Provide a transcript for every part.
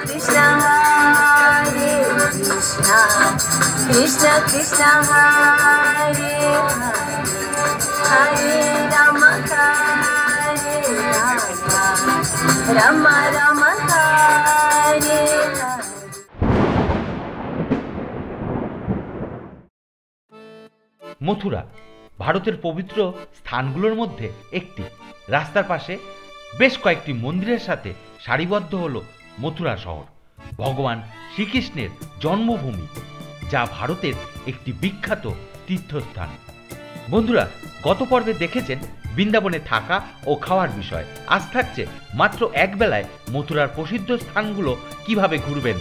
কৃষ্ণ হরে কৃষ্ণ কৃষ্ণ কৃষ্ণ হরে হরে রাম হরে রাম রাম হরে মথুরা ভারতের পবিত্র স্থানগুলোর মধ্যে একটি। রাস্তার পাশে বেশ কয়েকটি মন্দিরের সাথে সারিবদ্ধ হল মথুরা শহর, ভগবান শ্রীকৃষ্ণের জন্মভূমি, যা ভারতের একটি বিখ্যাত তীর্থস্থান। বন্ধুরা, গত পর্বে দেখেছেন বৃন্দাবনে থাকা ও খাওয়ার বিষয়। আজ থাকছে মাত্র এক বেলায় মথুরার প্রসিদ্ধ স্থানগুলো কিভাবে ঘুরবেন।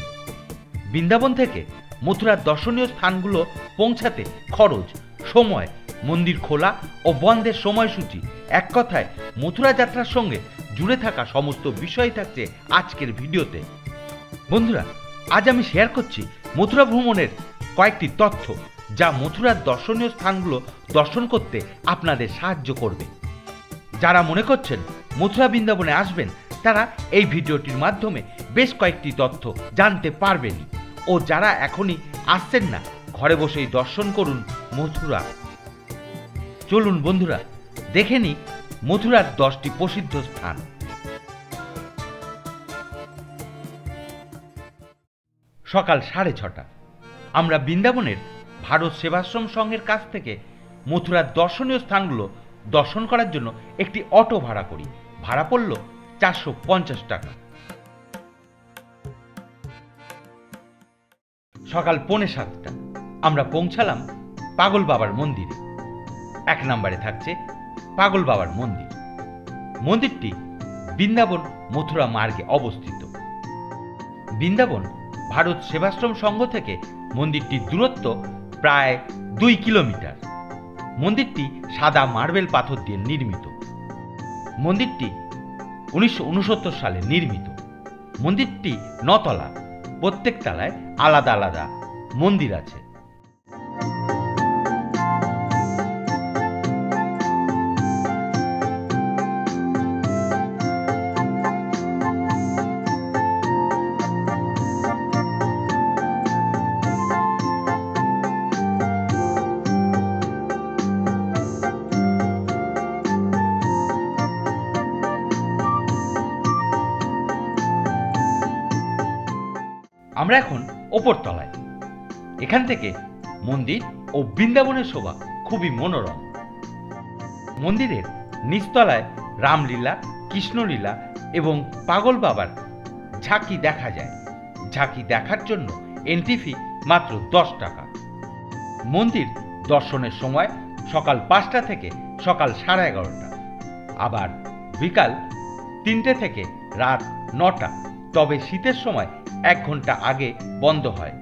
বৃন্দাবন থেকে মথুরার দর্শনীয় স্থানগুলো পৌঁছাতে খরচ, সময়, মন্দির খোলা ও বন্ধের সময়সূচি, এক কথায় মথুরা যাত্রার সঙ্গে জুড়ে থাকা সমস্ত বিষয় থাকছে আজকের ভিডিওতে। বন্ধুরা, আজ আমি শেয়ার করছি মথুরা ভ্রমণের কয়েকটি তথ্য, যা মথুরার দর্শনীয় স্থানগুলো দর্শন করতে আপনাদের সাহায্য করবে। যারা মনে করছেন মথুরা বৃন্দাবনে আসবেন, তারা এই ভিডিওটির মাধ্যমে বেশ কয়েকটি তথ্য জানতে পারবেন। ও যারা এখনই আসছেন না, ঘরে বসেই দর্শন করুন মথুরা। চলুন বন্ধুরা, দেখে নিই মথুরার 10টি প্রসিদ্ধ স্থান। সকাল 6:30 আমরা বৃন্দাবনের ভারত সেবাশ্রম সংঘের কাছ থেকে মথুরার দর্শনীয় স্থানগুলো দর্শন করার জন্য একটি অটো ভাড়া করি। ভাড়া পড়ল 450 টাকা। সকাল 6:45 আমরা পৌঁছালাম পাগল বাবার মন্দিরে। 1 নম্বরে থাকছে পাগল বাবার মন্দির। মন্দিরটি বৃন্দাবন মথুরা মার্গে অবস্থিত। বৃন্দাবন ভারত সেবাশ্রম সংঘ থেকে মন্দিরটির দূরত্ব প্রায় 2 কিলোমিটার। মন্দিরটি সাদা মার্বেল পাথর দিয়ে নির্মিত। মন্দিরটি 1969 সালে নির্মিত। মন্দিরটি 9 তলা, প্রত্যেক তলায় আলাদা আলাদা মন্দির আছে। আমরা এখন ওপর তলায়। এখান থেকে মন্দির ও বৃন্দাবনের শোভা খুবই মনোরম। মন্দিরের নিচতলায় রামলীলা, কৃষ্ণলীলা এবং পাগল বাবার ঝাঁকি দেখা যায়। ঝাঁকি দেখার জন্য এন্ট্রি ফি মাত্র 10 টাকা। মন্দির দর্শনের সময় সকাল 5টা থেকে সকাল 11:30, আবার বিকাল 3টে থেকে রাত 9টা। তবে শীতের সময় 1 ঘন্টা আগে বন্ধ হয়।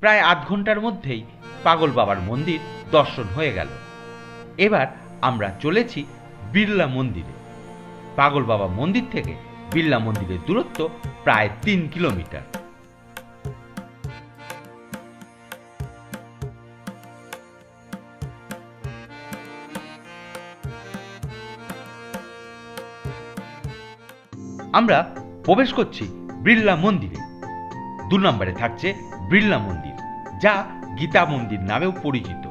প্রায় 8 ঘন্টার মধ্যেই পাগল বাবার মন্দির দর্শন হয়ে গেল। এবার আমরা চলেছি বিড়লা মন্দিরে। পাগল বাবা মন্দির থেকে বিড়লা মন্দিরের দূরত্ব প্রায় 3 কিলোমিটার। আমরা প্রবেশ করছি বিড়লা মন্দিরে। 2 নম্বরে থাকছে বিড়লা মন্দির, যা গীতা মন্দির নামেও পরিচিত।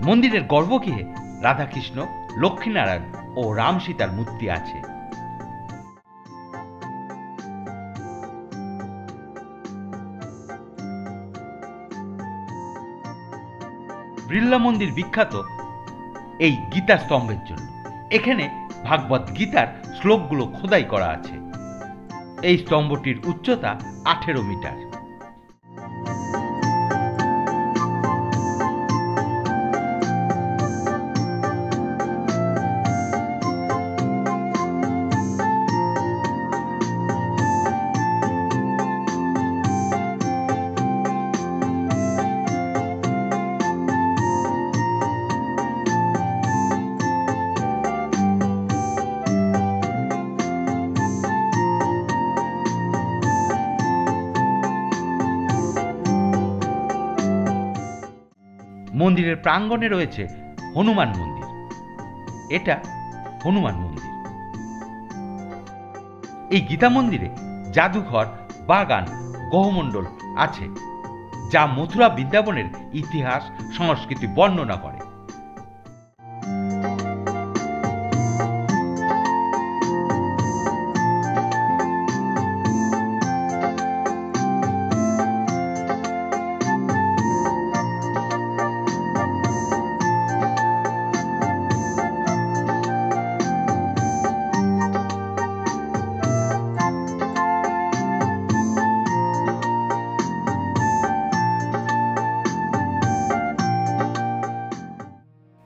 মন্দিরের গর্ভগৃহে রাধাকৃষ্ণ, লক্ষ্মীনারায়ণ ও রাম সীতার মূর্তি আছে। বিড়লা মন্দির বিখ্যাত এই গীতা স্তম্ভের জন্য। এখানে ভাগবত গীতার শ্লোকগুলো খোদাই করা আছে। এই স্তম্ভটির উচ্চতা 18 মিটার। মন্দিরের প্রাঙ্গণে রয়েছে হনুমান মন্দির। এটা হনুমান মন্দির। এই গীতা মন্দিরে জাদুঘর, বাগান, গহমণ্ডল আছে, যা মথুরা বৃন্দাবনের ইতিহাস সংস্কৃতি বর্ণনা করে।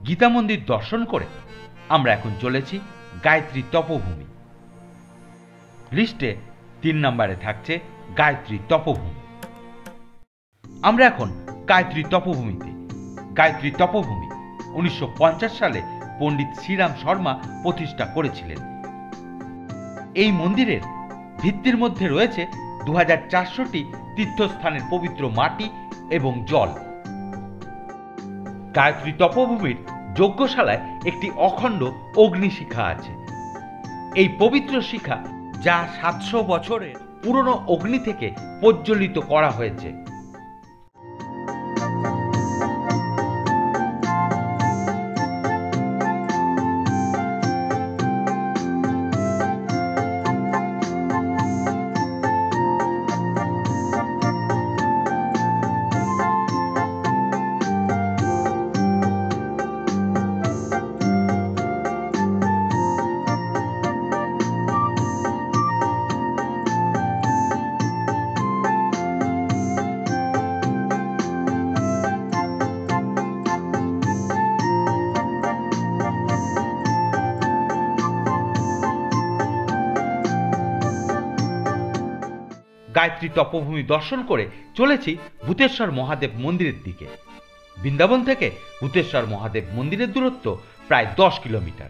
গীতা মন্দির দর্শন করে আমরা এখন চলেছি গায়ত্রী তপভূমি। লিস্টে 3 নম্বরে থাকছে গায়ত্রী তপভূমি। আমরা এখন গায়ত্রী তপভূমিতে। গায়ত্রী তপভূমি 1950 সালে পণ্ডিত শ্রীরাম শর্মা প্রতিষ্ঠা করেছিলেন। এই মন্দিরের ভিত্তির মধ্যে রয়েছে 2400টি তীর্থস্থানের পবিত্র মাটি এবং জল। গায়ত্রী তপভূমির যজ্ঞশালায় একটি অখণ্ড অগ্নিশিখা আছে। এই পবিত্র শিখা, যা 700 বছরের পুরনো অগ্নি থেকে প্রজ্বলিত করা হয়েছে। গায়ত্রী তপভূমি দর্শন করে চলেছি ভূতেশ্বর মহাদেব মন্দিরের দিকে। বৃন্দাবন থেকে ভূতেশ্বর মহাদেব মন্দিরের দূরত্ব প্রায় 10 কিলোমিটার।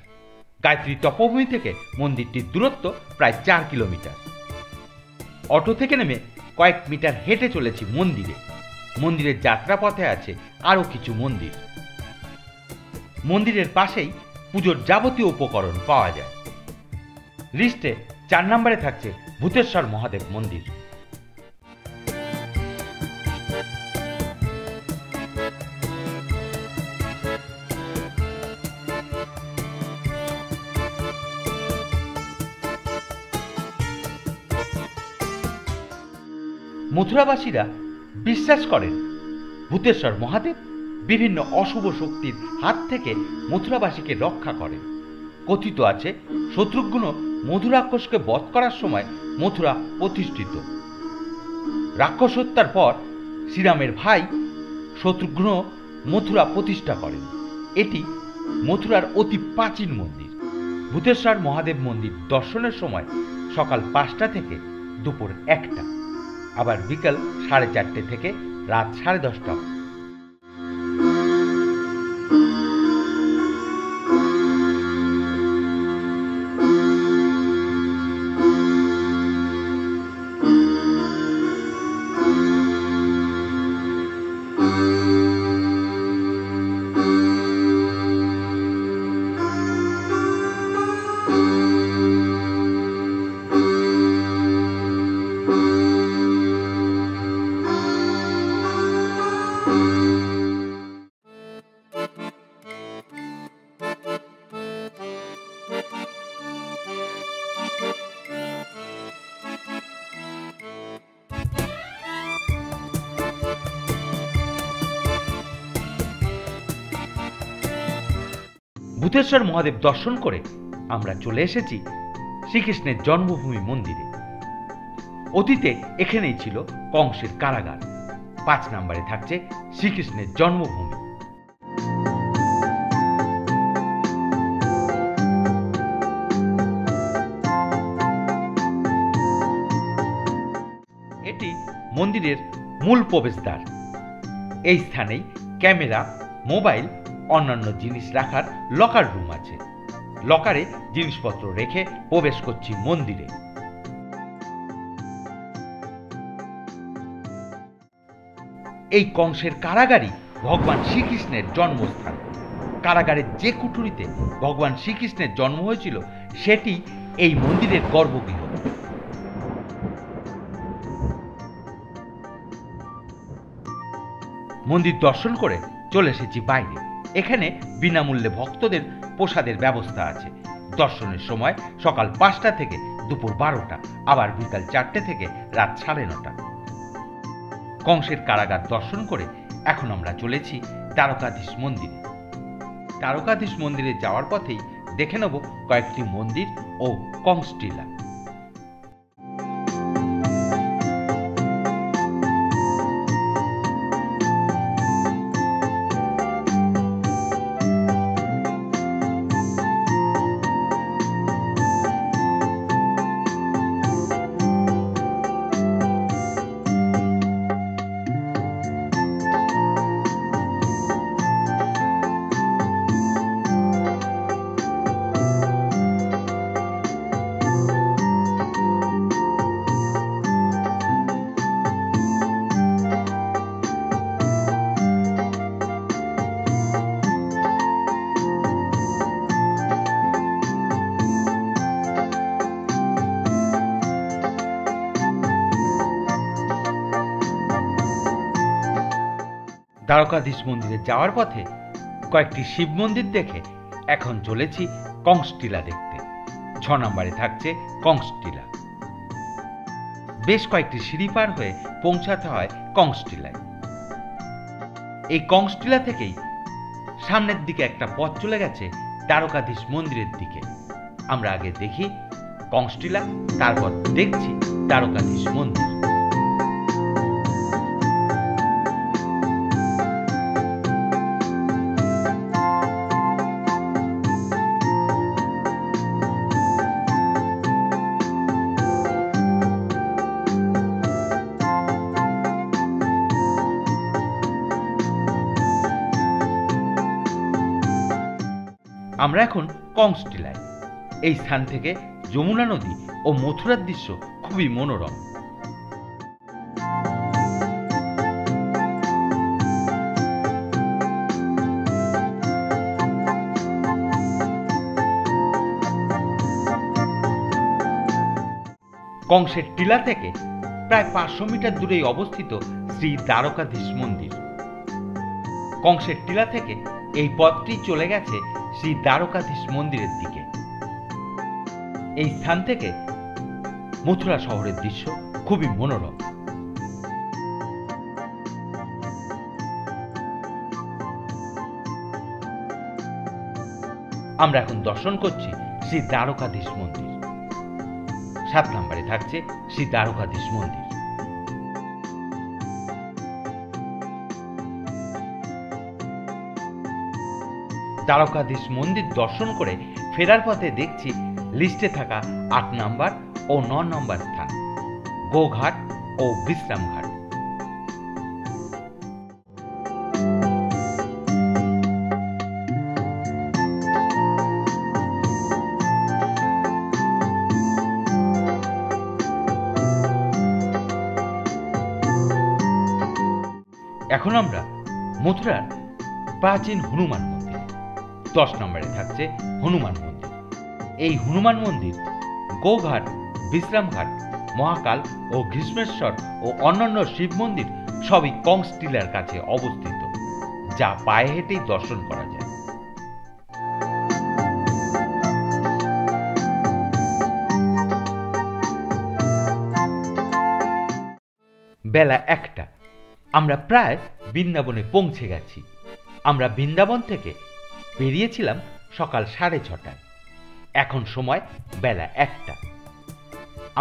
গায়ত্রী তপভূমি থেকে মন্দিরটির দূরত্ব প্রায় 4 কিলোমিটার। অটো থেকে নেমে কয়েক মিটার হেঁটে চলেছি মন্দিরে। মন্দিরের যাত্রাপথে আছে আরও কিছু মন্দির। মন্দিরের পাশেই পুজোর যাবতীয় উপকরণ পাওয়া যায়। লিস্টে 4 নম্বরে থাকছে ভূতেশ্বর মহাদেব মন্দির। মথুরাবাসীরা বিশ্বাস করেন ভূতেশ্বর মহাদেব বিভিন্ন অশুভ শক্তির হাত থেকে মথুরাবাসীকে রক্ষা করেন। কথিত আছে শত্রুঘ্ন মধুরাক্ষসকে বধ করার সময় মথুরা প্রতিষ্ঠিত। রাক্ষস হত্যার পর শ্রীরামের ভাই শত্রুঘ্ন মথুরা প্রতিষ্ঠা করেন। এটি মথুরার অতি প্রাচীন মন্দির। ভূতেশ্বর মহাদেব মন্দির দর্শনের সময় সকাল 5টা থেকে দুপুর 1টা, আবার বিকাল 4:30 থেকে রাত 10:30। ভূতেশ্বর মহাদেব দর্শন করে আমরা চলে এসেছি শ্রীকৃষ্ণের জন্মভূমি মন্দিরে। অতীতে এখানেই ছিল কংসের কারাগার। 5 নম্বরে থাকছে শ্রীকৃষ্ণের জন্মভূমি। এটি মন্দিরের মূল প্রবেশদ্বার। এই স্থানেই ক্যামেরা, মোবাইল, অন্যান্য জিনিস রাখার লকার রুম আছে। লকারে জিনিসপত্র রেখে প্রবেশ করছি মন্দিরে। এই কংসের কারাগারই ভগবান শ্রীকৃষ্ণের জন্মস্থান। কারাগারের যে কুঠুরিতে ভগবান শ্রীকৃষ্ণের জন্ম হয়েছিল সেটি এই মন্দিরের গর্ভগৃহ। মন্দির দর্শন করে চলে এসেছি বাইরে। এখানে বিনামূল্যে ভক্তদের প্রসাদের ব্যবস্থা আছে। দর্শনের সময় সকাল 5টা থেকে দুপুর 12টা, আবার বিকাল 4টে থেকে রাত 9:30। কংসের কারাগার দর্শন করে এখন আমরা চলেছি দ্বারকাধীশ মন্দিরে। দ্বারকাধীশ মন্দিরে যাওয়ার পথেই দেখে নেব কয়েকটি মন্দির ও কংসটিলা। দ্বারকাধীশ মন্দিরে যাওয়ার পথে কয়েকটি শিব মন্দির দেখে এখন চলেছি কংসটিলা দেখতে। 6 নম্বরে থাকছে কংসটিলা। বেশ কয়েকটি সিঁড়ি পার হয়ে পৌঁছাতে হয় কংসটিলায়। এই কংসটিলা থেকেই সামনের দিকে একটা পথ চলে গেছে দ্বারকাধীশ মন্দিরের দিকে। আমরা আগে দেখি কংসটিলা, তারপর দেখছি দ্বারকাধীশ মন্দির। আমরা এখন কংসটিলায়। এই স্থান থেকে যমুনা নদী ও মথুরার দৃশ্য খুবই মনোরম। কংসের টিলা থেকে প্রায় 500 মিটার দূরেই অবস্থিত শ্রী দ্বারকাধীশ মন্দির। কংসের টিলা থেকে এই পথটি চলে গেছে শ্রী দ্বারকাধীশ মন্দিরের দিকে। এই স্থান থেকে মথুরা শহরের দৃশ্য খুবই মনোরম। আমরা এখন দর্শন করছি শ্রী দ্বারকাধীশ মন্দির। 7 নম্বরে থাকছে শ্রী দ্বারকাধীশ মন্দির। দ্বারকাধীশ মন্দির দর্শন করে ফেরার পথে দেখছি লিস্টে থাকা 8 নম্বর ও 9 নম্বর স্থান গোঘাট ও বিশ্রামঘাট। এখন আমরা মথুরার প্রাচীন হনুমান মন্দির। 10 নম্বরে থাকছে হনুমান মন্দির। এই হনুমান মন্দির গোঘাট, বিশ্রামঘাট, মহাকাল ও গ্রীষ্মেশ্বর ও অন্যান্য শিব মন্দির সবই কংসটিলার কাছে অবস্থিত, যা পায়ে হেঁটেই দর্শন করা যায়। বেলা 1টা। আমরা প্রায় বৃন্দাবনে পৌঁছে গেছি। আমরা বৃন্দাবন থেকে বেরিয়েছিলাম সকাল 6:30টায়। এখন সময় বেলা 1টা।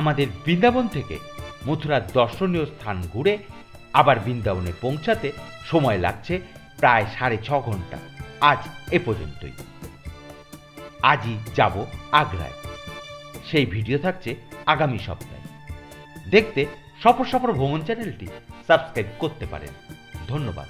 আমাদের বৃন্দাবন থেকে মথুরার দর্শনীয় স্থান ঘুরে আবার বৃন্দাবনে পৌঁছাতে সময় লাগছে প্রায় 6.5 ঘন্টা। আজ এ পর্যন্তই। আজই যাব আগ্রায়। সেই ভিডিও থাকছে আগামী সপ্তাহে। দেখতে সফর ভ্রমণ চ্যানেলটি সাবস্ক্রাইব করতে পারেন। ধন্যবাদ।